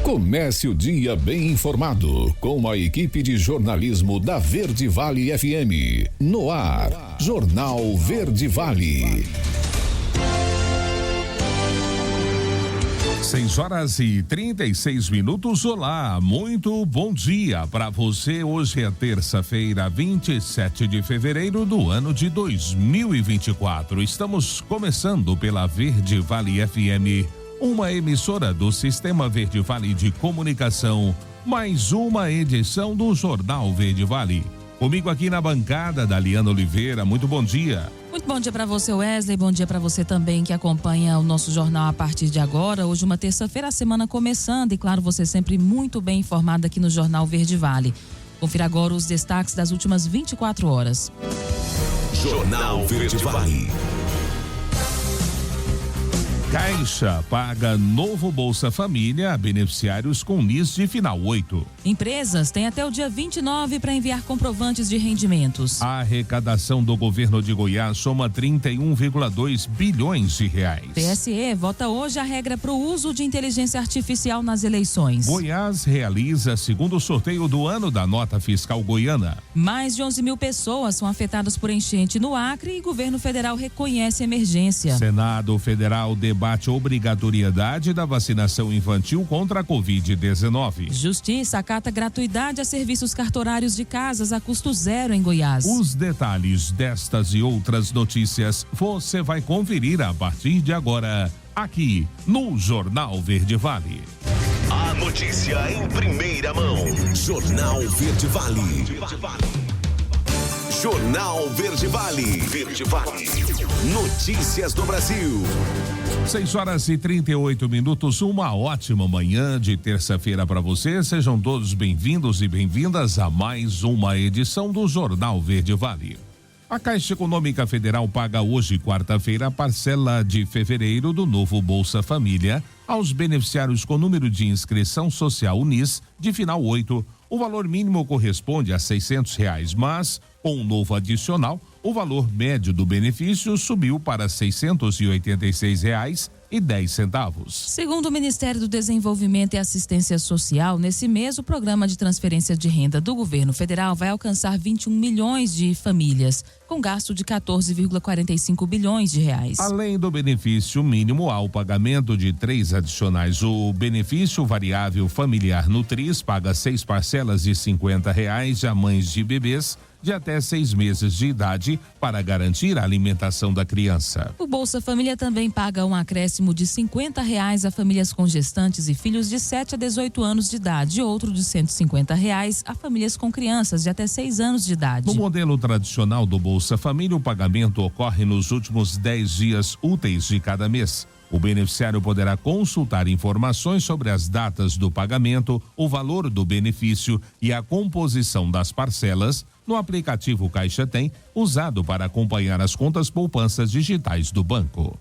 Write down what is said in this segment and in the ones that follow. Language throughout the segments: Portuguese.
Comece o dia bem informado com a equipe de jornalismo da Verde Vale FM. No ar, Jornal Verde Vale. 6h36. Olá, muito bom dia para você. Hoje é terça-feira, 27 de fevereiro do ano de 2024. Estamos começando pela Verde Vale FM, uma emissora do Sistema Verde Vale de Comunicação, mais uma edição do Jornal Verde Vale. Comigo aqui na bancada, Daliana Oliveira, muito bom dia. Muito bom dia para você, Wesley, bom dia para você também que acompanha o nosso jornal a partir de agora. Hoje uma terça-feira, a semana começando e claro, você sempre muito bem informado aqui no Jornal Verde Vale. Confira agora os destaques das últimas 24 horas. Jornal Verde Vale. Caixa paga novo Bolsa Família a beneficiários com NIS de final 8. Empresas têm até o dia 29 para enviar comprovantes de rendimentos. A arrecadação do governo de Goiás soma 31,2 bilhões de reais. TSE vota hoje a regra para o uso de inteligência artificial nas eleições. Goiás realiza segundo sorteio do ano da nota fiscal goiana. Mais de 11 mil pessoas são afetadas por enchente no Acre e governo federal reconhece emergência. Senado Federal debate a obrigatoriedade da vacinação infantil contra a Covid-19. Justiça acata gratuidade a serviços cartorários de casas a custo zero em Goiás. Os detalhes destas e outras notícias você vai conferir a partir de agora, aqui no Jornal Verde Vale. A notícia em primeira mão. Jornal Verde Vale. Jornal Verde Vale. Verde Vale. Notícias do Brasil. 6h38. Uma ótima manhã de terça-feira para você. Sejam todos bem-vindos e bem-vindas a mais uma edição do Jornal Verde Vale. A Caixa Econômica Federal paga hoje, quarta-feira, a parcela de fevereiro do novo Bolsa Família aos beneficiários com número de inscrição social NIS de final 8. O valor mínimo corresponde a R$600, mas, com um novo adicional, o valor médio do benefício subiu para R$686,10. Segundo o Ministério do Desenvolvimento e Assistência Social, nesse mês o programa de transferência de renda do governo federal vai alcançar 21 milhões de famílias, com gasto de 14,45 bilhões de reais. Além do benefício mínimo, há o pagamento de 3 adicionais. O benefício variável familiar Nutris paga 6 parcelas de R$50 a mães de bebês de até 6 meses de idade para garantir a alimentação da criança. O Bolsa Família também paga um acréscimo de R$50 a famílias com gestantes e filhos de 7 a 18 anos de idade e outro de R$150 a famílias com crianças de até 6 anos de idade. No modelo tradicional do Bolsa Família, o pagamento ocorre nos últimos 10 dias úteis de cada mês. O beneficiário poderá consultar informações sobre as datas do pagamento, o valor do benefício e a composição das parcelas no aplicativo Caixa Tem, usado para acompanhar as contas poupanças digitais do banco.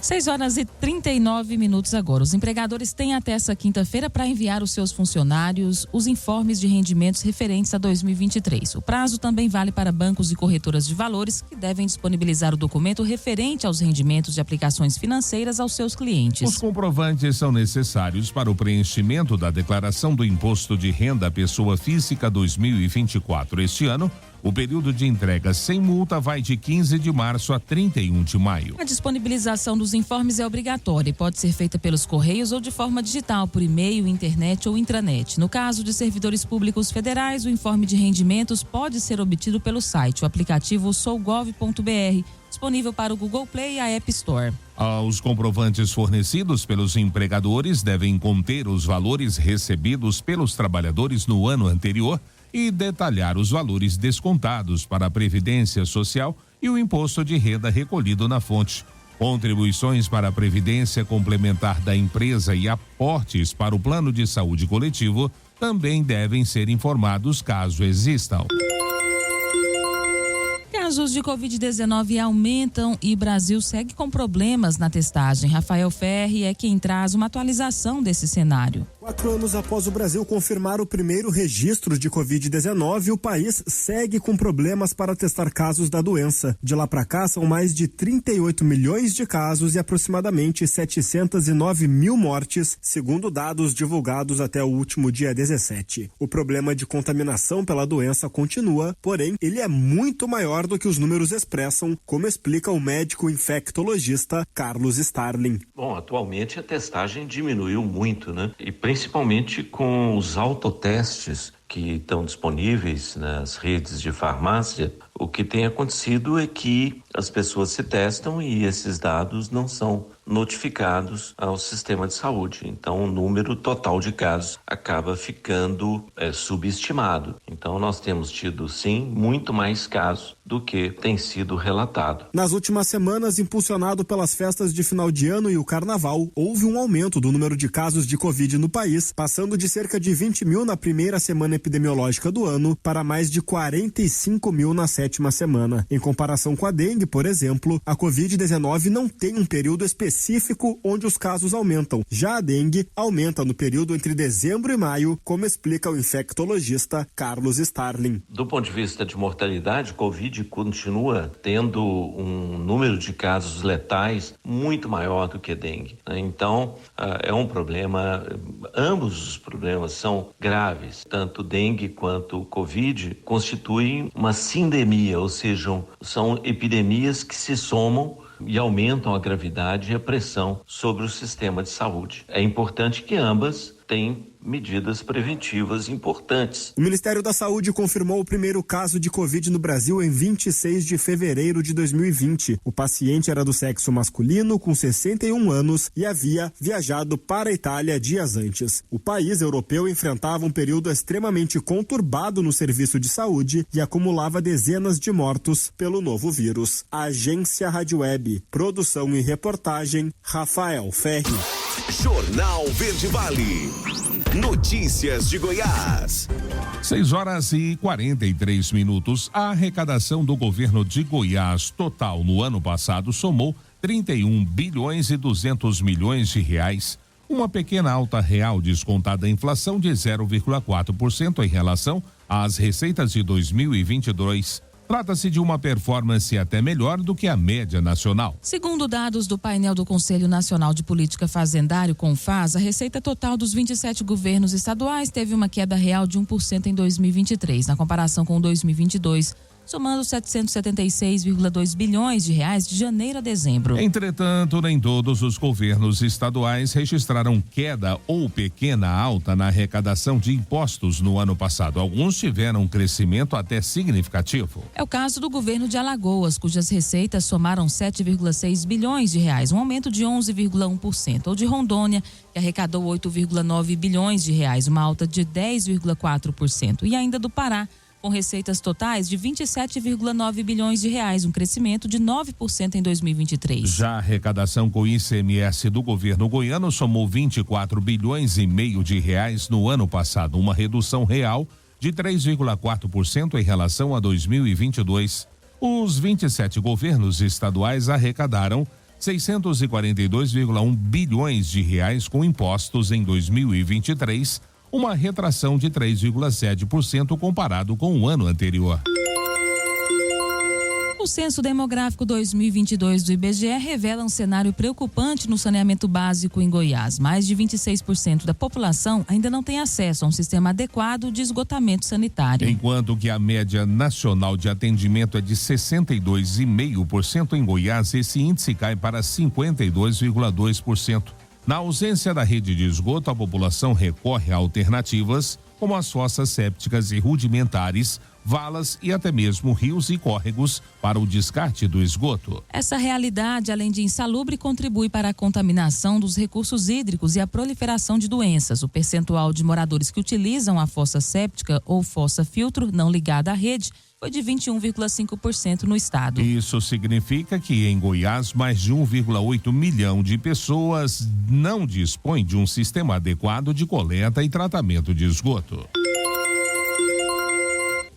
6h39 agora. Os empregadores têm até essa quinta-feira para enviar aos seus funcionários os informes de rendimentos referentes a 2023. O prazo também vale para bancos e corretoras de valores que devem disponibilizar o documento referente aos rendimentos de aplicações financeiras aos seus clientes. Os comprovantes são necessários para o preenchimento da declaração do Imposto de Renda à Pessoa Física 2024. Este ano, o período de entrega sem multa vai de 15 de março a 31 de maio. A disponibilização dos informes é obrigatória e pode ser feita pelos Correios ou de forma digital, por e-mail, internet ou intranet. No caso de servidores públicos federais, o informe de rendimentos pode ser obtido pelo site, o aplicativo sougov.br, disponível para o Google Play e a App Store. Os comprovantes fornecidos pelos empregadores devem conter os valores recebidos pelos trabalhadores no ano anterior e detalhar os valores descontados para a Previdência Social e o imposto de renda recolhido na fonte. Contribuições para a Previdência Complementar da empresa e aportes para o Plano de Saúde Coletivo também devem ser informados caso existam. Casos de Covid-19 aumentam e Brasil segue com problemas na testagem. Rafael Ferri é quem traz uma atualização desse cenário. 4 anos após o Brasil confirmar o primeiro registro de Covid-19, o país segue com problemas para testar casos da doença. De lá para cá, são mais de 38 milhões de casos e aproximadamente 709 mil mortes, segundo dados divulgados até o último dia 17. O problema de contaminação pela doença continua, porém, ele é muito maior do que os números expressam, como explica o médico infectologista Carlos Starling. Bom, atualmente a testagem diminuiu muito, né? E principalmente com os autotestes que estão disponíveis nas redes de farmácia, o que tem acontecido é que as pessoas se testam e esses dados não são notificados ao sistema de saúde. Então, o número total de casos acaba ficando subestimado. Então, nós temos tido, sim, muito mais casos do que tem sido relatado. Nas últimas semanas, impulsionado pelas festas de final de ano e o carnaval, houve um aumento do número de casos de Covid no país, passando de cerca de 20 mil na primeira semana epidemiológica do ano para mais de 45 mil na 7ª semana. Em comparação com a dengue, por exemplo, a Covid-19 não tem um período específico onde os casos aumentam. Já a dengue aumenta no período entre dezembro e maio, como explica o infectologista Carlos Starling. Do ponto de vista de mortalidade, Covid continua tendo um número de casos letais muito maior do que a dengue. Então, é um problema, ambos os problemas são graves, tanto dengue quanto Covid constituem uma sindemia, ou seja, são epidemias que se somam e aumentam a gravidade e a pressão sobre o sistema de saúde. É importante que ambas tenham medidas preventivas importantes. O Ministério da Saúde confirmou o primeiro caso de Covid no Brasil em 26 de fevereiro de 2020. O paciente era do sexo masculino, com 61 anos e havia viajado para a Itália dias antes. O país europeu enfrentava um período extremamente conturbado no serviço de saúde e acumulava dezenas de mortos pelo novo vírus. Agência Rádio Web, produção e reportagem, Rafael Ferri. Jornal Verde Vale. Notícias de Goiás. 6h43. A arrecadação do governo de Goiás total no ano passado somou 31 bilhões e 200 milhões de reais. Uma pequena alta real descontada a inflação de 0,4% em relação às receitas de 2022. Trata-se de uma performance até melhor do que a média nacional. Segundo dados do painel do Conselho Nacional de Política Fazendário, CONFAS, a receita total dos 27 governos estaduais teve uma queda real de 1% em 2023, na comparação com 2022. Somando 776,2 bilhões de reais de janeiro a dezembro. Entretanto, nem todos os governos estaduais registraram queda ou pequena alta na arrecadação de impostos no ano passado. Alguns tiveram um crescimento até significativo. É o caso do governo de Alagoas, cujas receitas somaram 7,6 bilhões de reais, um aumento de 11,1%. Ou de Rondônia, que arrecadou 8,9 bilhões de reais, uma alta de 10,4%. E ainda do Pará, com receitas totais de 27,9 bilhões de reais, um crescimento de 9% em 2023. Já a arrecadação com ICMS do governo goiano somou 24 bilhões e meio de reais no ano passado, uma redução real de 3,4% em relação a 2022. Os 27 governos estaduais arrecadaram 642,1 bilhões de reais com impostos em 2023, uma retração de 3,7% comparado com o ano anterior. O Censo Demográfico 2022 do IBGE revela um cenário preocupante no saneamento básico em Goiás. Mais de 26% da população ainda não tem acesso a um sistema adequado de esgotamento sanitário. Enquanto que a média nacional de atendimento é de 62,5% em Goiás, esse índice cai para 52,2%. Na ausência da rede de esgoto, a população recorre a alternativas como as fossas sépticas e rudimentares, valas e até mesmo rios e córregos para o descarte do esgoto. Essa realidade, além de insalubre, contribui para a contaminação dos recursos hídricos e a proliferação de doenças. O percentual de moradores que utilizam a fossa séptica ou fossa filtro não ligada à rede foi de 21,5% no estado. Isso significa que em Goiás, mais de 1,8 milhão de pessoas não dispõem de um sistema adequado de coleta e tratamento de esgoto.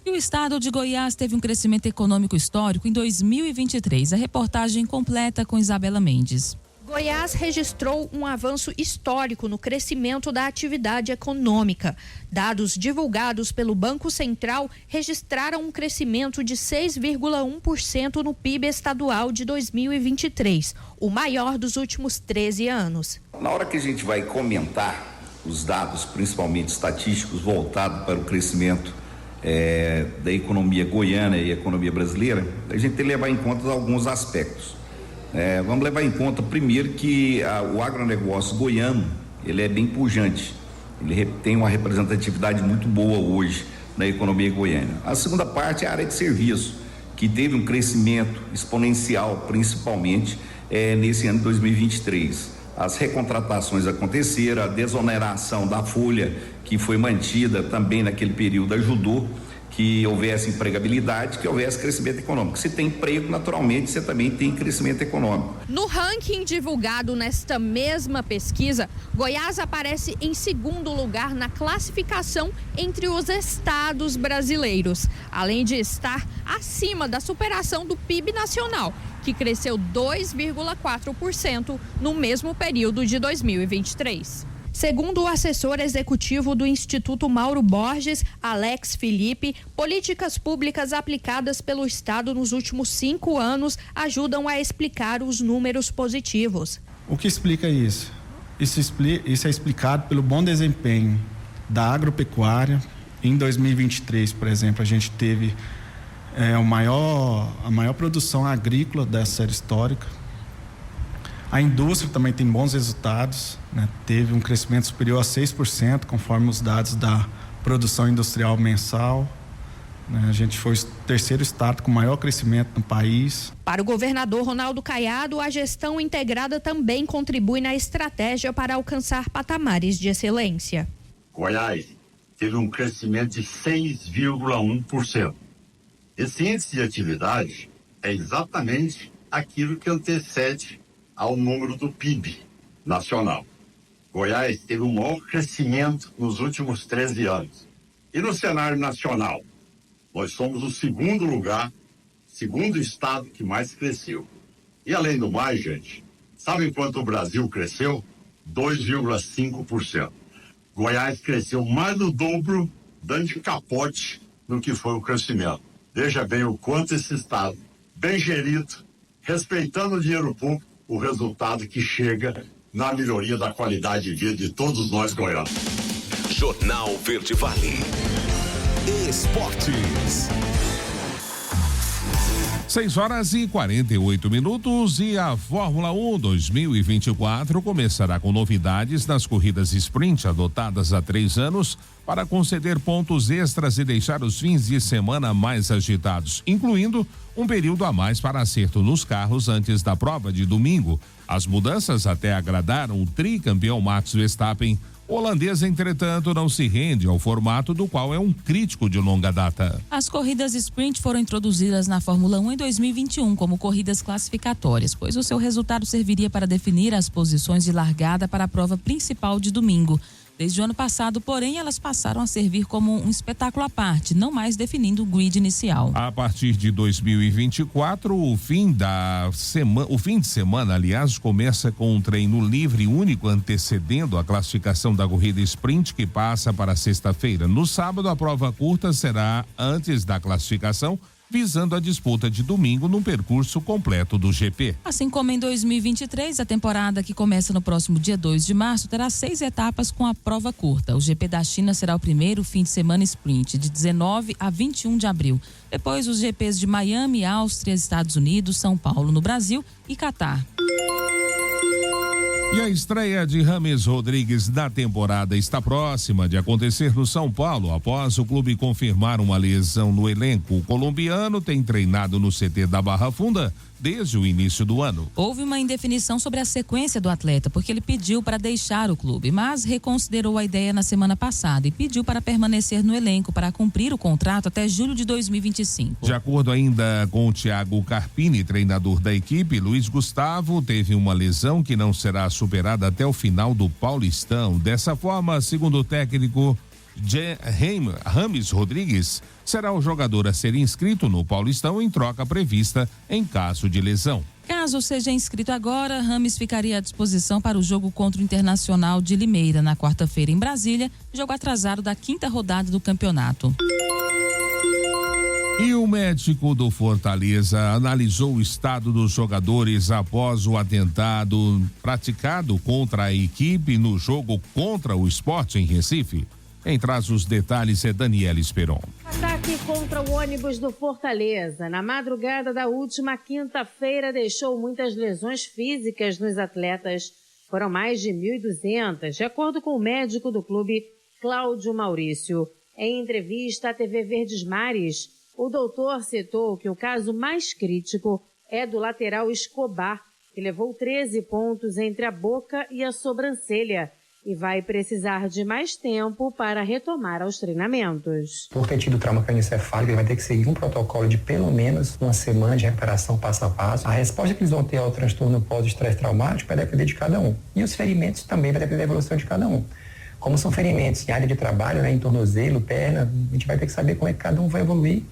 E o estado de Goiás teve um crescimento econômico histórico em 2023. A reportagem completa com Isabela Mendes. Goiás registrou um avanço histórico no crescimento da atividade econômica. Dados divulgados pelo Banco Central registraram um crescimento de 6,1% no PIB estadual de 2023, o maior dos últimos 13 anos. Na hora que a gente vai comentar os dados, principalmente estatísticos, voltados para o crescimento da economia goiana e economia brasileira, a gente tem que levar em conta alguns aspectos. Vamos levar em conta primeiro que o agronegócio goiano, ele é bem pujante, ele tem uma representatividade muito boa hoje na economia goiana. A segunda parte é a área de serviço, que teve um crescimento exponencial, principalmente nesse ano de 2023. As recontratações aconteceram, a desoneração da folha, que foi mantida também naquele período, ajudou que houvesse empregabilidade, que houvesse crescimento econômico. Se tem emprego, naturalmente, você também tem crescimento econômico. No ranking divulgado nesta mesma pesquisa, Goiás aparece em segundo lugar na classificação entre os estados brasileiros, além de estar acima da superação do PIB nacional, que cresceu 2,4% no mesmo período de 2023. Segundo o assessor executivo do Instituto Mauro Borges, Alex Felipe, políticas públicas aplicadas pelo Estado nos últimos 5 anos ajudam a explicar os números positivos. O que explica isso? Isso é explicado pelo bom desempenho da agropecuária. Em 2023, por exemplo, a gente teve a maior produção agrícola da série histórica. A indústria também tem bons resultados, né? Teve um crescimento superior a 6%, conforme os dados da produção industrial mensal. A gente foi o terceiro estado com maior crescimento no país. Para o governador Ronaldo Caiado, a gestão integrada também contribui na estratégia para alcançar patamares de excelência. Goiás teve um crescimento de 6,1%. Esse índice de atividade é exatamente aquilo que antecede ao número do PIB nacional. Goiás teve um maior crescimento nos últimos 13 anos. E no cenário nacional, nós somos o segundo estado que mais cresceu. E além do mais, gente, sabem quanto o Brasil cresceu? 2,5%. Goiás cresceu mais do dobro, dando de capote no que foi o crescimento. Veja bem o quanto esse estado, bem gerido, respeitando o dinheiro público, o resultado que chega na melhoria da qualidade de vida de todos nós goianos. Jornal Verde Vale. Esportes. 6h48 e a Fórmula 1 2024 começará com novidades nas corridas sprint adotadas há 3 anos para conceder pontos extras e deixar os fins de semana mais agitados, incluindo um período a mais para acerto nos carros antes da prova de domingo. As mudanças até agradaram o tricampeão Max Verstappen. O holandês, entretanto, não se rende ao formato do qual é um crítico de longa data. As corridas sprint foram introduzidas na Fórmula 1 em 2021 como corridas classificatórias, pois o seu resultado serviria para definir as posições de largada para a prova principal de domingo. Desde o ano passado, porém, elas passaram a servir como um espetáculo à parte, não mais definindo o grid inicial. A partir de 2024, o fim de semana, aliás, começa com um treino livre único antecedendo a classificação da corrida sprint, que passa para sexta-feira. No sábado, a prova curta será antes da classificação, visando a disputa de domingo num percurso completo do GP. Assim como em 2023, a temporada que começa no próximo dia 2 de março terá 6 etapas com a prova curta. O GP da China será o primeiro fim de semana sprint, de 19 a 21 de abril. Depois, os GPs de Miami, Áustria, Estados Unidos, São Paulo no Brasil e Catar. E a estreia de James Rodrigues na temporada está próxima de acontecer no São Paulo, após o clube confirmar uma lesão no elenco. O colombiano tem treinado no CT da Barra Funda desde o início do ano. Houve uma indefinição sobre a sequência do atleta, porque ele pediu para deixar o clube, mas reconsiderou a ideia na semana passada e pediu para permanecer no elenco para cumprir o contrato até julho de 2025. De acordo ainda com o Thiago Carpini, treinador da equipe, Luiz Gustavo teve uma lesão que não será superada até o final do Paulistão. Dessa forma, segundo o técnico, Rames Rodrigues será o jogador a ser inscrito no Paulistão em troca prevista em caso de lesão. Caso seja inscrito agora, Rames ficaria à disposição para o jogo contra o Internacional de Limeira, na quarta-feira em Brasília, jogo atrasado da 5ª rodada do campeonato. E o médico do Fortaleza analisou o estado dos jogadores após o atentado praticado contra a equipe no jogo contra o Sport em Recife. Quem traz os detalhes é Daniela Esperon. Ataque contra o ônibus do Fortaleza na madrugada da última quinta-feira deixou muitas lesões físicas nos atletas. Foram mais de 1.200, de acordo com o médico do clube, Cláudio Maurício. Em entrevista à TV Verdes Mares, o doutor citou que o caso mais crítico é do lateral Escobar, que levou 13 pontos entre a boca e a sobrancelha e vai precisar de mais tempo para retomar aos treinamentos. Por ter tido trauma crânioencefálico, ele vai ter que seguir um protocolo de pelo menos uma semana de recuperação passo a passo. A resposta que eles vão ter ao transtorno pós-estresse traumático vai depender de cada um. E os ferimentos também vai depender da evolução de cada um. Como são ferimentos em área de trabalho, em tornozelo, perna, a gente vai ter que saber como é que cada um vai evoluir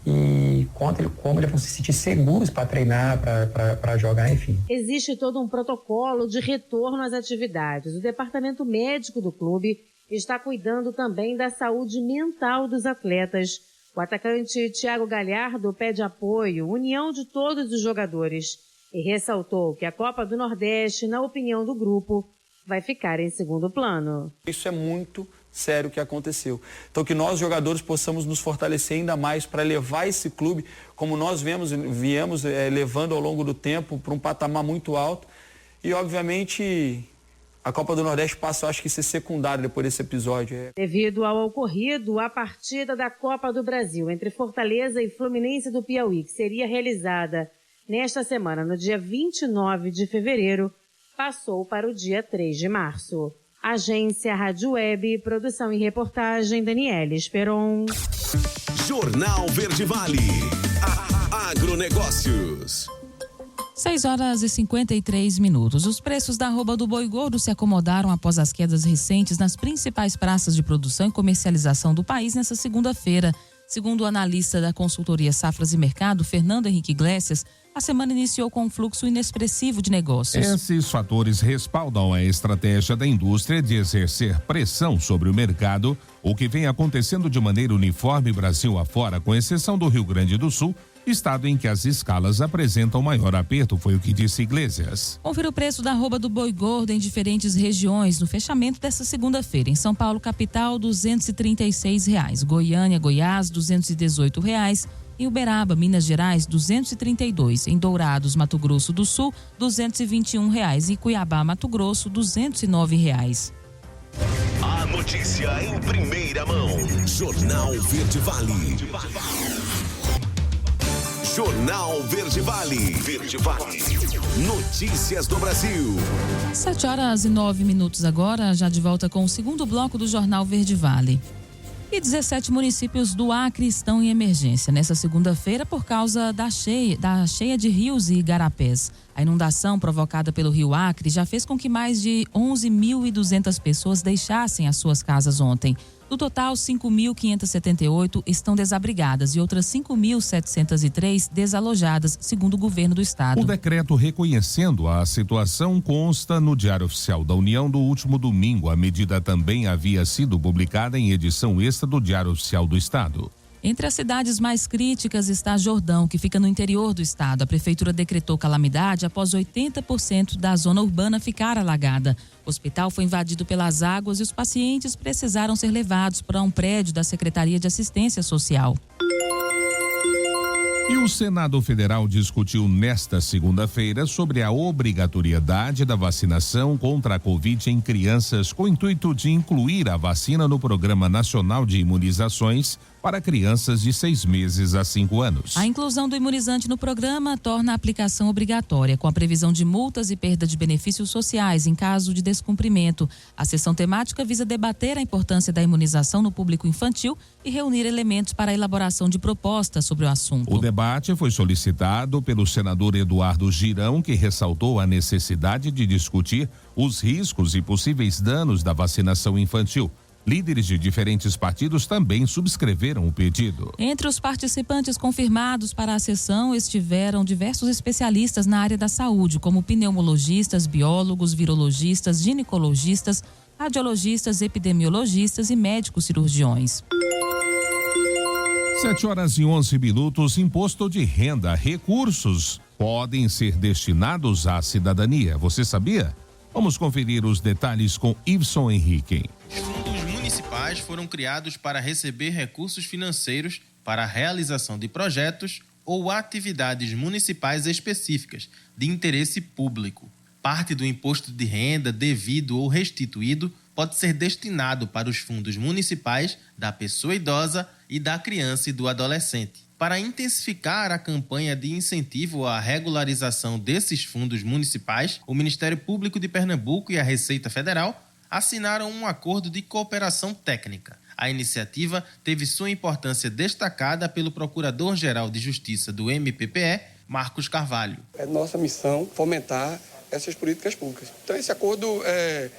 e como eles vão se sentir seguros para treinar, para jogar, enfim. Existe todo um protocolo de retorno às atividades. O departamento médico do clube está cuidando também da saúde mental dos atletas. O atacante Thiago Galhardo pede apoio, união de todos os jogadores e ressaltou que a Copa do Nordeste, na opinião do grupo, vai ficar em segundo plano. Isso é muito sério que aconteceu. Então que nós jogadores possamos nos fortalecer ainda mais para levar esse clube, como nós viemos levando ao longo do tempo, para um patamar muito alto. E obviamente a Copa do Nordeste passa, eu acho que ser secundário depois desse episódio. Devido ao ocorrido, a partida da Copa do Brasil entre Fortaleza e Fluminense do Piauí, que seria realizada nesta semana, no dia 29 de fevereiro, passou para o dia 3 de março. Agência Rádio Web, produção e reportagem, Daniela Esperon. Jornal Verde Vale. Agronegócios. 6h53. Os preços da arroba do boi gordo se acomodaram após as quedas recentes nas principais praças de produção e comercialização do país nesta segunda-feira. Segundo o analista da consultoria Safras e Mercado, Fernando Henrique Iglesias, a semana iniciou com um fluxo inexpressivo de negócios. Esses fatores respaldam a estratégia da indústria de exercer pressão sobre o mercado, o que vem acontecendo de maneira uniforme Brasil afora, com exceção do Rio Grande do Sul, estado em que as escalas apresentam maior aperto, foi o que disse Iglesias. Confira o preço da arroba do boi gordo em diferentes regiões no fechamento desta segunda-feira. Em São Paulo, capital, R$ 236. Goiânia, Goiás, R$ 218. Em Uberaba, Minas Gerais, 232. Em Dourados, Mato Grosso do Sul, R$ 221. E Cuiabá, Mato Grosso, R$ 209. A notícia em primeira mão. Jornal Verde Vale. Jornal Verde Vale. Verde Vale. Notícias do Brasil. 7h09 agora, já de volta com o segundo bloco do Jornal Verde Vale. E 17 municípios do Acre estão em emergência nesta segunda-feira por causa da cheia de rios e igarapés. A inundação provocada pelo rio Acre já fez com que mais de 11.200 pessoas deixassem as suas casas ontem. Do total, 5.578 estão desabrigadas e outras 5.703 desalojadas, segundo o governo do estado. O decreto reconhecendo a situação consta no Diário Oficial da União do último domingo. A medida também havia sido publicada em edição extra do Diário Oficial do Estado. Entre as cidades mais críticas está Jordão, que fica no interior do estado. A prefeitura decretou calamidade após 80% da zona urbana ficar alagada. O hospital foi invadido pelas águas e os pacientes precisaram ser levados para um prédio da Secretaria de Assistência Social. E o Senado Federal discutiu nesta segunda-feira sobre a obrigatoriedade da vacinação contra a Covid em crianças, com o intuito de incluir a vacina no Programa Nacional de Imunizações para crianças de 6 meses a 5 anos. A inclusão do imunizante no programa torna a aplicação obrigatória, com a previsão de multas e perda de benefícios sociais em caso de descumprimento. A sessão temática visa debater a importância da imunização no público infantil e reunir elementos para a elaboração de propostas sobre o assunto. O debate foi solicitado pelo senador Eduardo Girão, que ressaltou a necessidade de discutir os riscos e possíveis danos da vacinação infantil. Líderes de diferentes partidos também subscreveram o pedido. Entre os participantes confirmados para a sessão estiveram diversos especialistas na área da saúde, como pneumologistas, biólogos, virologistas, ginecologistas, radiologistas, epidemiologistas e médicos cirurgiões. 7h11, imposto de renda. Recursos podem ser destinados à cidadania. Você sabia? Vamos conferir os detalhes com Ibson Henrique. Os fundos municipais foram criados para receber recursos financeiros para a realização de projetos ou atividades municipais específicas de interesse público. Parte do imposto de renda devido ou restituído pode ser destinado para os fundos municipais da pessoa idosa e da criança e do adolescente. Para intensificar a campanha de incentivo à regularização desses fundos municipais, o Ministério Público de Pernambuco e a Receita Federal assinaram um acordo de cooperação técnica. A iniciativa teve sua importância destacada pelo Procurador-Geral de Justiça do MPPE, Marcos Carvalho. É nossa missão fomentar essas políticas públicas. Então, esse acordo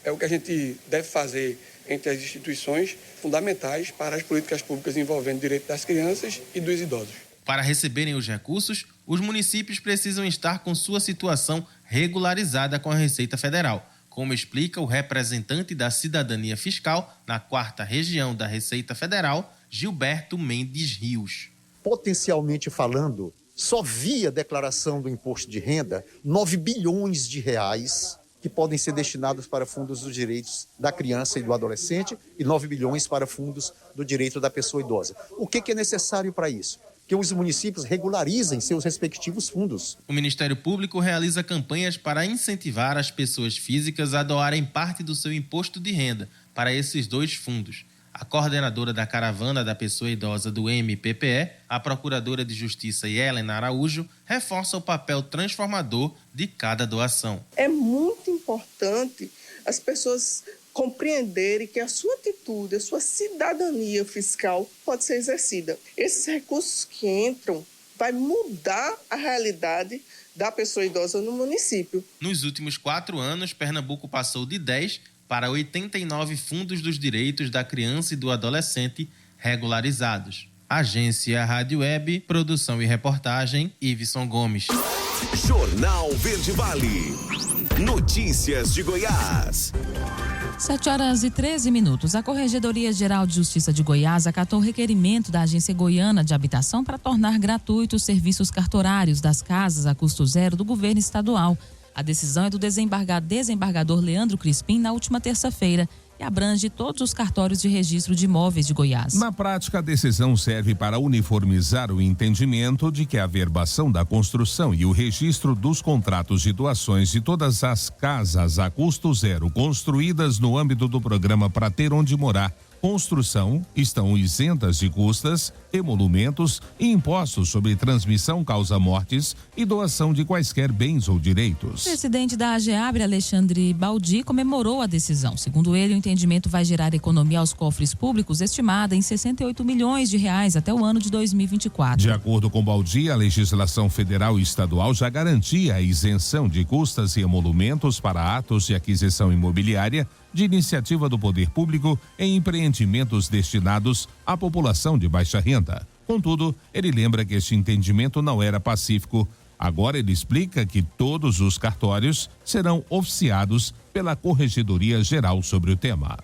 é o que a gente deve fazer entre as instituições fundamentais para as políticas públicas envolvendo o direito das crianças e dos idosos. Para receberem os recursos, os municípios precisam estar com sua situação regularizada com a Receita Federal, como explica o representante da Cidadania Fiscal na 4ª Região da Receita Federal, Gilberto Mendes Rios. Potencialmente falando, só via declaração do imposto de renda, 9 bilhões de reais que podem ser destinados para fundos dos direitos da criança e do adolescente e 9 bilhões para fundos do direito da pessoa idosa. O que é necessário para isso? Que os municípios regularizem seus respectivos fundos. O Ministério Público realiza campanhas para incentivar as pessoas físicas a doarem parte do seu imposto de renda para esses dois fundos. A coordenadora da Caravana da Pessoa Idosa do MPPE, a Procuradora de Justiça Helena Araújo, reforça o papel transformador de cada doação. É muito importante as pessoas compreenderem que a sua atitude, a sua cidadania fiscal pode ser exercida. Esses recursos que entram vai mudar a realidade da pessoa idosa no município. Nos últimos 4 anos, Pernambuco passou de 10 para 89 fundos dos direitos da criança e do adolescente regularizados. Agência Rádio Web, produção e reportagem, Iveson Gomes. Jornal Verde Vale. Notícias de Goiás. 7h13. A Corregedoria Geral de Justiça de Goiás acatou o requerimento da Agência Goiana de Habitação para tornar gratuitos os serviços cartorários das casas a custo zero do governo estadual. A decisão é do desembargador Leandro Crispim na última terça-feira e abrange todos os cartórios de registro de imóveis de Goiás. Na prática, a decisão serve para uniformizar o entendimento de que a averbação da construção e o registro dos contratos de doações de todas as casas a custo zero construídas no âmbito do programa Pra Ter Onde Morar, construção, estão isentas de custas, emolumentos e impostos sobre transmissão causa-mortes e doação de quaisquer bens ou direitos. O presidente da AGEABRE, Alexandre Baldi, comemorou a decisão. Segundo ele, o entendimento vai gerar economia aos cofres públicos estimada em 68 milhões de reais até o ano de 2024. De acordo com Baldi, a legislação federal e estadual já garantia a isenção de custas e emolumentos para atos de aquisição imobiliária de iniciativa do poder público em empreendimentos destinados à população de baixa renda. Contudo, ele lembra que este entendimento não era pacífico. Agora ele explica que todos os cartórios serão oficiados pela Corregedoria Geral sobre o tema.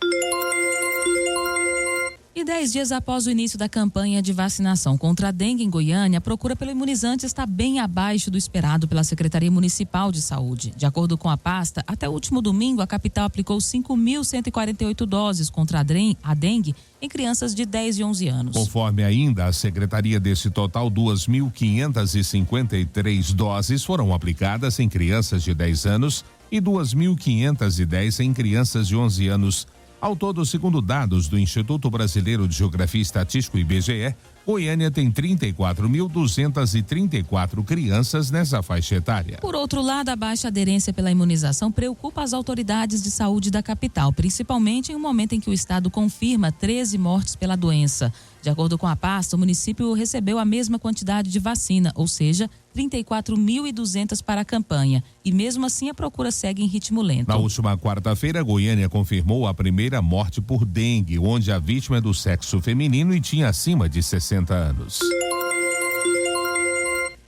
E 10 dias após o início da campanha de vacinação contra a dengue em Goiânia, a procura pelo imunizante está bem abaixo do esperado pela Secretaria Municipal de Saúde. De acordo com a pasta, até o último domingo, a capital aplicou 5.148 doses contra a dengue em crianças de 10 e 11 anos. Conforme ainda a secretaria, desse total, 2.553 doses foram aplicadas em crianças de 10 anos e 2.510 em crianças de 11 anos. Ao todo, segundo dados do Instituto Brasileiro de Geografia e Estatística, IBGE, Goiânia tem 34.234 crianças nessa faixa etária. Por outro lado, a baixa aderência pela imunização preocupa as autoridades de saúde da capital, principalmente em um momento em que o estado confirma 13 mortes pela doença. De acordo com a pasta, o município recebeu a mesma quantidade de vacina, ou seja, 34.200 para a campanha. E mesmo assim a procura segue em ritmo lento. Na última quarta-feira, Goiânia confirmou a primeira morte por dengue, onde a vítima é do sexo feminino e tinha acima de 60 anos.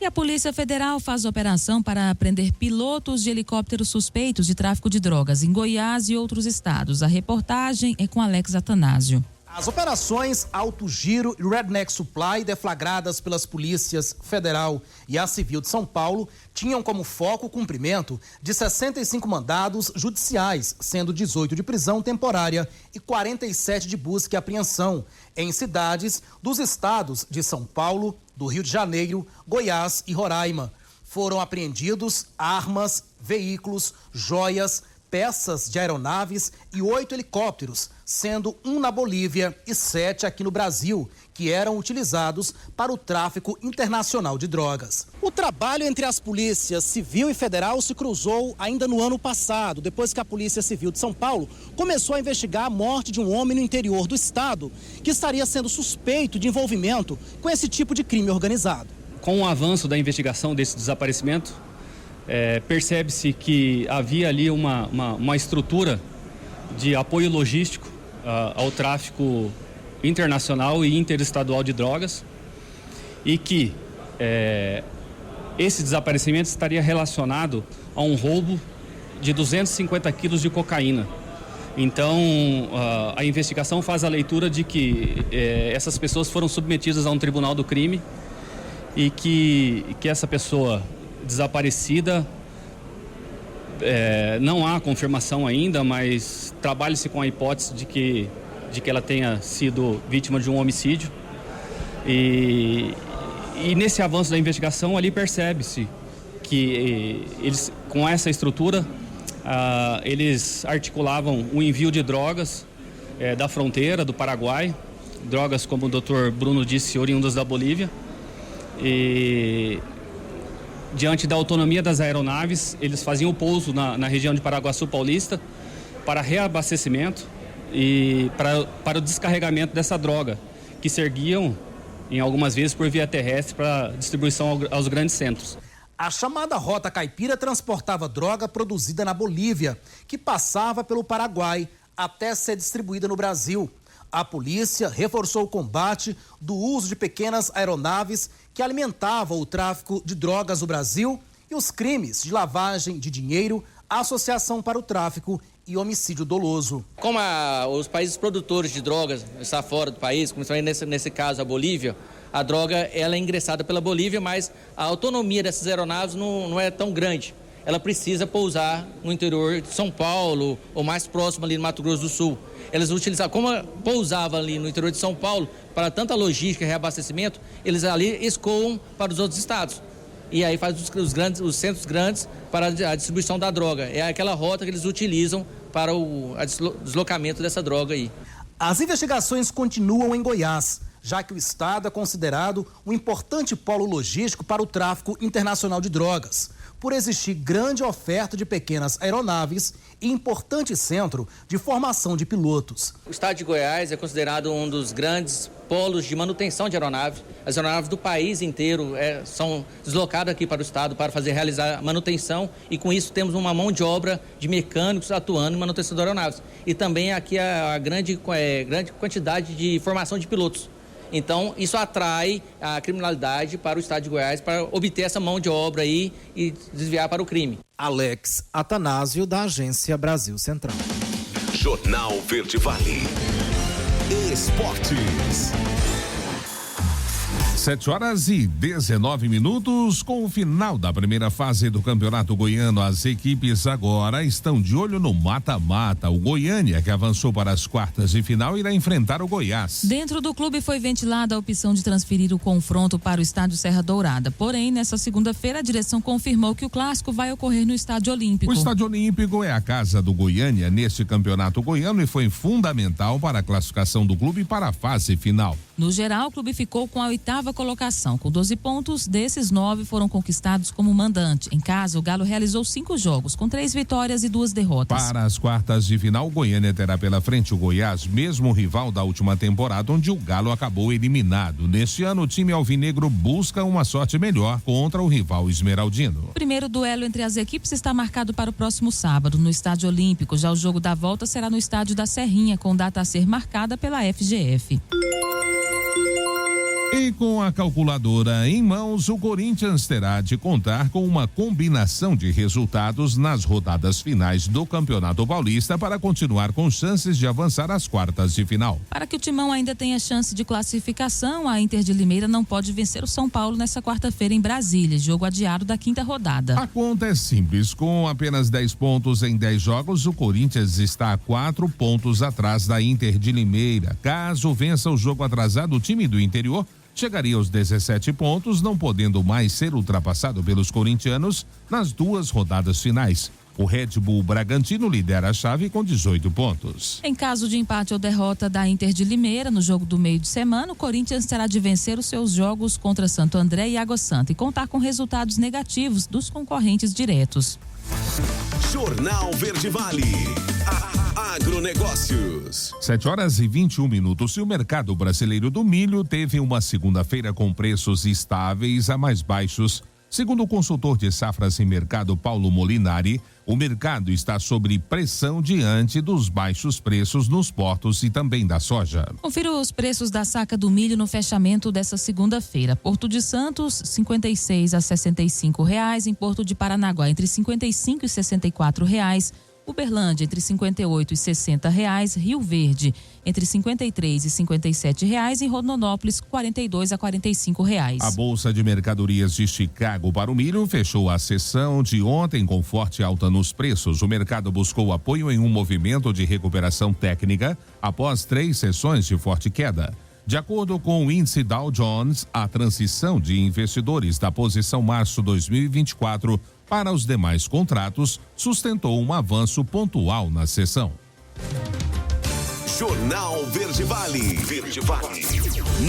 E a Polícia Federal faz operação para prender pilotos de helicópteros suspeitos de tráfico de drogas em Goiás e outros estados. A reportagem é com Alex Atanásio. As operações Alto Giro e Redneck Supply, deflagradas pelas polícias federal e a civil de São Paulo, tinham como foco o cumprimento de 65 mandados judiciais, sendo 18 de prisão temporária e 47 de busca e apreensão, em cidades dos estados de São Paulo, do Rio de Janeiro, Goiás e Roraima. Foram apreendidos armas, veículos, joias, peças de aeronaves e 8 helicópteros, sendo 1 na Bolívia e 7 aqui no Brasil, que eram utilizados para o tráfico internacional de drogas. O trabalho entre as polícias civil e federal se cruzou ainda no ano passado, depois que a Polícia Civil de São Paulo começou a investigar a morte de um homem no interior do estado, que estaria sendo suspeito de envolvimento com esse tipo de crime organizado. Com o avanço da investigação desse desaparecimento, percebe-se que havia ali uma estrutura de apoio logístico ao tráfico internacional e interestadual de drogas e que esse desaparecimento estaria relacionado a um roubo de 250 quilos de cocaína. Então, a investigação faz a leitura de que essas pessoas foram submetidas a um tribunal do crime e que essa pessoa desaparecida, não há confirmação ainda, mas trabalha-se com a hipótese de que ela tenha sido vítima de um homicídio. E nesse avanço da investigação ali percebe-se que eles, com essa estrutura, eles articulavam o envio de drogas da fronteira do Paraguai, drogas, como o Dr. Bruno disse, oriundas da Bolívia. E diante da autonomia das aeronaves, eles faziam o pouso na região de Paraguaçu Paulista para reabastecimento e para o descarregamento dessa droga, que seguiam, em algumas vezes, por via terrestre para distribuição aos grandes centros. A chamada Rota Caipira transportava droga produzida na Bolívia, que passava pelo Paraguai até ser distribuída no Brasil. A polícia reforçou o combate do uso de pequenas aeronaves que alimentavam o tráfico de drogas no Brasil e os crimes de lavagem de dinheiro, associação para o tráfico e homicídio doloso. Como os países produtores de drogas estão fora do país, como nesse caso a Bolívia, a droga ela é ingressada pela Bolívia, mas a autonomia dessas aeronaves não é tão grande. Ela precisa pousar no interior de São Paulo ou mais próximo ali no Mato Grosso do Sul. Eles utilizavam, como pousava ali no interior de São Paulo, para tanta logística e reabastecimento, eles ali escoam para os outros estados. E aí faz os centros grandes para a distribuição da droga. É aquela rota que eles utilizam para o deslocamento dessa droga aí. As investigações continuam em Goiás, já que o estado é considerado um importante polo logístico para o tráfico internacional de drogas, por existir grande oferta de pequenas aeronaves e importante centro de formação de pilotos. O estado de Goiás é considerado um dos grandes polos de manutenção de aeronaves. As aeronaves do país inteiro são deslocadas aqui para o estado para realizar manutenção e com isso temos uma mão de obra de mecânicos atuando em manutenção de aeronaves. E também aqui a grande quantidade de formação de pilotos. Então, isso atrai a criminalidade para o estado de Goiás para obter essa mão de obra aí e desviar para o crime. Alex Atanásio, da Agência Brasil Central. Jornal Verde Vale. Esportes. 7h19. Com o final da primeira fase do Campeonato Goiano, as equipes agora estão de olho no mata-mata. O Goiânia, que avançou para as quartas de final, irá enfrentar o Goiás. Dentro do clube foi ventilada a opção de transferir o confronto para o estádio Serra Dourada. Porém, nessa segunda-feira, a direção confirmou que o clássico vai ocorrer no Estádio Olímpico. O Estádio Olímpico é a casa do Goiânia neste Campeonato Goiano e foi fundamental para a classificação do clube para a fase final. No geral, o clube ficou com a 8ª colocação. Com 12 pontos, desses 9 foram conquistados como mandante. Em casa, o Galo realizou 5 jogos, com 3 vitórias e 2 derrotas. Para as quartas de final, o Goiânia terá pela frente o Goiás, mesmo rival da última temporada, onde o Galo acabou eliminado. Neste ano, o time alvinegro busca uma sorte melhor contra o rival esmeraldino. O primeiro duelo entre as equipes está marcado para o próximo sábado, no Estádio Olímpico. Já o jogo da volta será no Estádio da Serrinha, com data a ser marcada pela FGF. E com a calculadora em mãos, o Corinthians terá de contar com uma combinação de resultados nas rodadas finais do Campeonato Paulista para continuar com chances de avançar às quartas de final. Para que o Timão ainda tenha chance de classificação, a Inter de Limeira não pode vencer o São Paulo nesta quarta-feira em Brasília, jogo adiado da 5ª rodada. A conta é simples, com apenas 10 pontos em 10 jogos, o Corinthians está a 4 pontos atrás da Inter de Limeira. Caso vença o jogo atrasado, o time do interior chegaria aos 17 pontos, não podendo mais ser ultrapassado pelos corintianos nas 2 rodadas finais. O Red Bull Bragantino lidera a chave com 18 pontos. Em caso de empate ou derrota da Inter de Limeira no jogo do meio de semana, o Corinthians terá de vencer os seus jogos contra Santo André e Água Santa e contar com resultados negativos dos concorrentes diretos. Jornal Verde Vale. Agronegócios. 7h21. E o mercado brasileiro do milho teve uma segunda-feira com preços estáveis a mais baixos. Segundo o consultor de safras em mercado Paulo Molinari, o mercado está sob pressão diante dos baixos preços nos portos e também da soja. Confira os preços da saca do milho no fechamento dessa segunda-feira. Porto de Santos, R$ 56 a R$ 65 reais. Em Porto de Paranaguá, entre R$ 55 e R$ 64 reais. Uberlândia, entre R$ 58 e R$ 60 reais. Rio Verde, entre R$ 53 e R$ 57 reais. E Rondonópolis, R$ 42 a R$ 45 reais. A Bolsa de Mercadorias de Chicago para o milho fechou a sessão de ontem com forte alta nos preços. O mercado buscou apoio em um movimento de recuperação técnica após 3 sessões de forte queda. De acordo com o índice Dow Jones, a transição de investidores da posição março 2024 para os demais contratos sustentou um avanço pontual na sessão. Jornal Verde Vale. Verde Vale.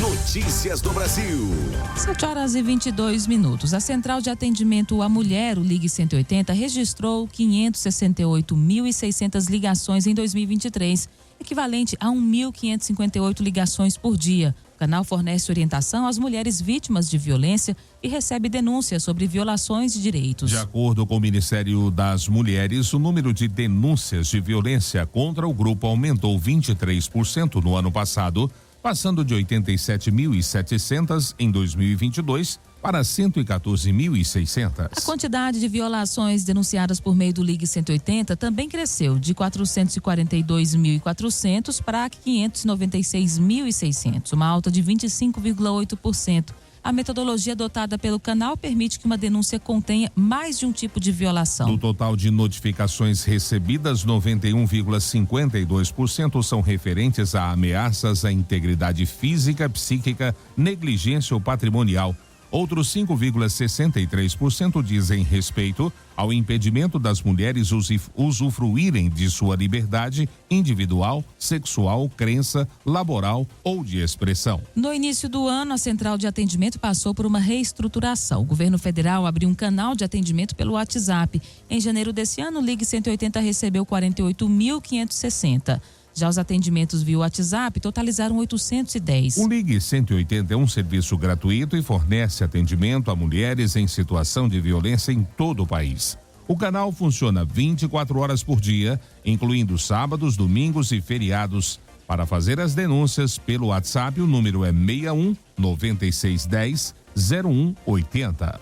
Notícias do Brasil. 7h22. A Central de Atendimento à Mulher, o Ligue 180, registrou 568.600 ligações em 2023, equivalente a 1.558 ligações por dia. O canal fornece orientação às mulheres vítimas de violência e recebe denúncias sobre violações de direitos. De acordo com o Ministério das Mulheres, o número de denúncias de violência contra o grupo aumentou 23% no ano passado, passando de 87.700 em 2022 para 114.600. A quantidade de violações denunciadas por meio do Ligue 180 também cresceu de 442.400 para 596.600, uma alta de 25,8%. A metodologia adotada pelo canal permite que uma denúncia contenha mais de um tipo de violação. Do total de notificações recebidas, 91,52% são referentes a ameaças à integridade física, psíquica, negligência ou patrimonial. Outros 5,63% dizem respeito ao impedimento das mulheres usufruírem de sua liberdade individual, sexual, crença, laboral ou de expressão. No início do ano, a Central de Atendimento passou por uma reestruturação. O governo federal abriu um canal de atendimento pelo WhatsApp. Em janeiro desse ano, o Ligue 180 recebeu 48.560. Já os atendimentos via WhatsApp totalizaram 810. O Ligue 180 é um serviço gratuito e fornece atendimento a mulheres em situação de violência em todo o país. O canal funciona 24 horas por dia, incluindo sábados, domingos e feriados. Para fazer as denúncias pelo WhatsApp, o número é 61 9610 0180.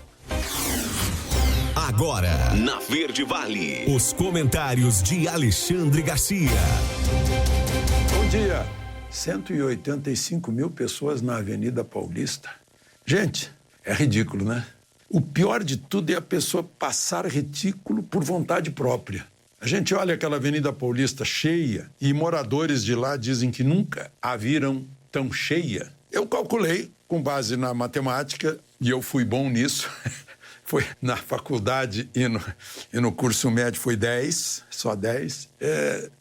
Agora, na Verde Vale, os comentários de Alexandre Garcia. Bom dia. 185 mil pessoas na Avenida Paulista. Gente, é ridículo, né? O pior de tudo é a pessoa passar retículo por vontade própria. A gente olha aquela Avenida Paulista cheia e moradores de lá dizem que nunca a viram tão cheia. Eu calculei com base na matemática e eu fui bom nisso. Foi na faculdade e no curso médio foi 10, só 10.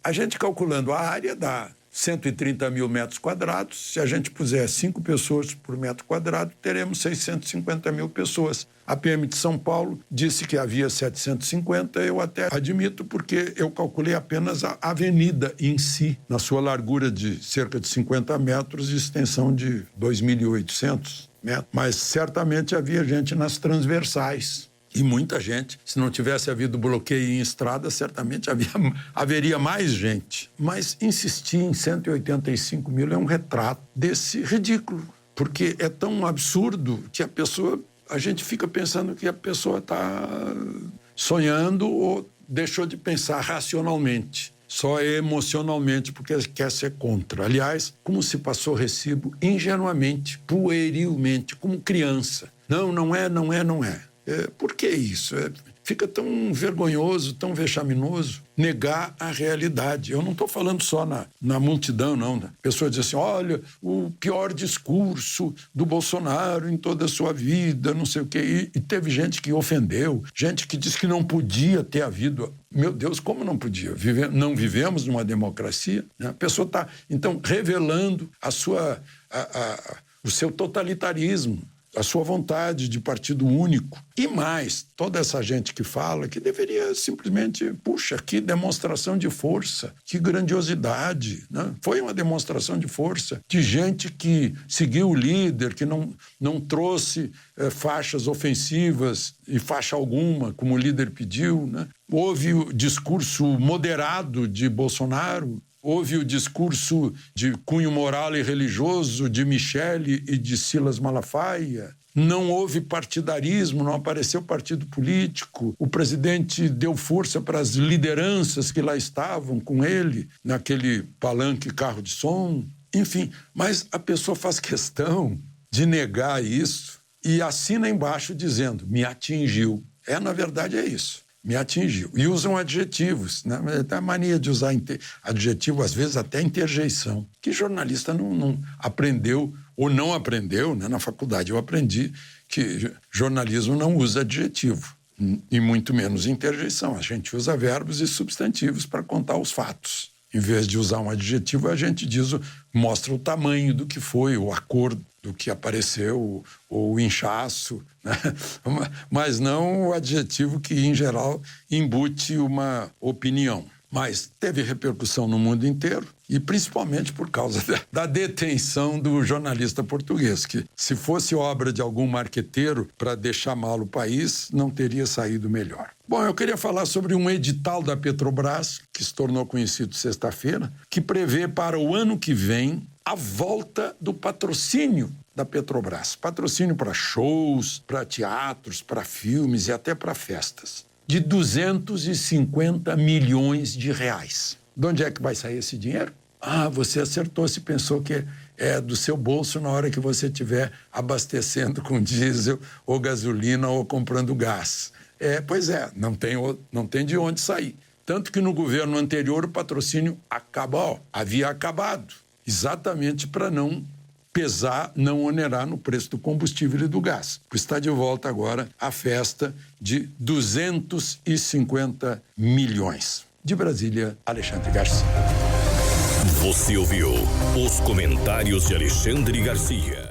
A gente calculando a área dá 130 mil metros quadrados. Se a gente puser 5 pessoas por metro quadrado, teremos 650 mil pessoas. A PM de São Paulo disse que havia 750, eu até admito, porque eu calculei apenas a avenida em si, na sua largura de cerca de 50 metros e extensão de 2.800 metros. Mas certamente havia gente nas transversais. E muita gente. Se não tivesse havido bloqueio em estrada, certamente haveria mais gente. Mas insistir em 185 mil é um retrato desse ridículo. Porque é tão absurdo que a gente fica pensando que a pessoa está sonhando ou deixou de pensar racionalmente. Só emocionalmente, porque quer ser contra. Aliás, como se passou recibo ingenuamente, puerilmente, como criança. Não é. Por que isso? Fica tão vergonhoso, tão vexaminoso negar a realidade. Eu não estou falando só na multidão, não. A pessoa diz assim, olha, o pior discurso do Bolsonaro em toda a sua vida, não sei o quê. E teve gente que ofendeu, gente que disse que não podia ter havido. Meu Deus, como não podia? Não vivemos numa democracia, né? A pessoa está, então, revelando o seu totalitarismo, a sua vontade de partido único. E mais, toda essa gente que fala que deveria simplesmente, puxa, que demonstração de força, que grandiosidade, né? Foi uma demonstração de força de gente que seguiu o líder, que não trouxe faixas ofensivas e faixa alguma, como o líder pediu, né? Houve o discurso moderado de Bolsonaro, houve o discurso de cunho moral e religioso de Michele e de Silas Malafaia. Não houve partidarismo, não apareceu partido político. O presidente deu força para as lideranças que lá estavam com ele, naquele palanque carro de som. Enfim, mas a pessoa faz questão de negar isso e assina embaixo dizendo, me atingiu. Na verdade, é isso. Me atingiu. E usam adjetivos, né? Tem a mania de usar adjetivo, às vezes até interjeição, que jornalista não aprendeu ou não aprendeu, né? Na faculdade eu aprendi que jornalismo não usa adjetivo, e muito menos interjeição. A gente usa verbos e substantivos para contar os fatos. Em vez de usar um adjetivo, a gente mostra o tamanho do que foi, a cor do que apareceu, ou o inchaço, né? Mas não o adjetivo que, em geral, embute uma opinião. Mas teve repercussão no mundo inteiro e principalmente por causa da detenção do jornalista português, que se fosse obra de algum marqueteiro para deixar mal o país, não teria saído melhor. Bom, eu queria falar sobre um edital da Petrobras, que se tornou conhecido sexta-feira, que prevê para o ano que vem a volta do patrocínio da Petrobras. Patrocínio para shows, para teatros, para filmes e até para festas. De 250 milhões de reais. De onde é que vai sair esse dinheiro? Você acertou se pensou que é do seu bolso na hora que você estiver abastecendo com diesel ou gasolina ou comprando gás. Pois é, não tem de onde sair. Tanto que no governo anterior o patrocínio havia acabado, exatamente para não pesar, não onerar no preço do combustível e do gás. Está de volta agora a festa de 250 milhões. De Brasília, Alexandre Garcia. Você ouviu os comentários de Alexandre Garcia.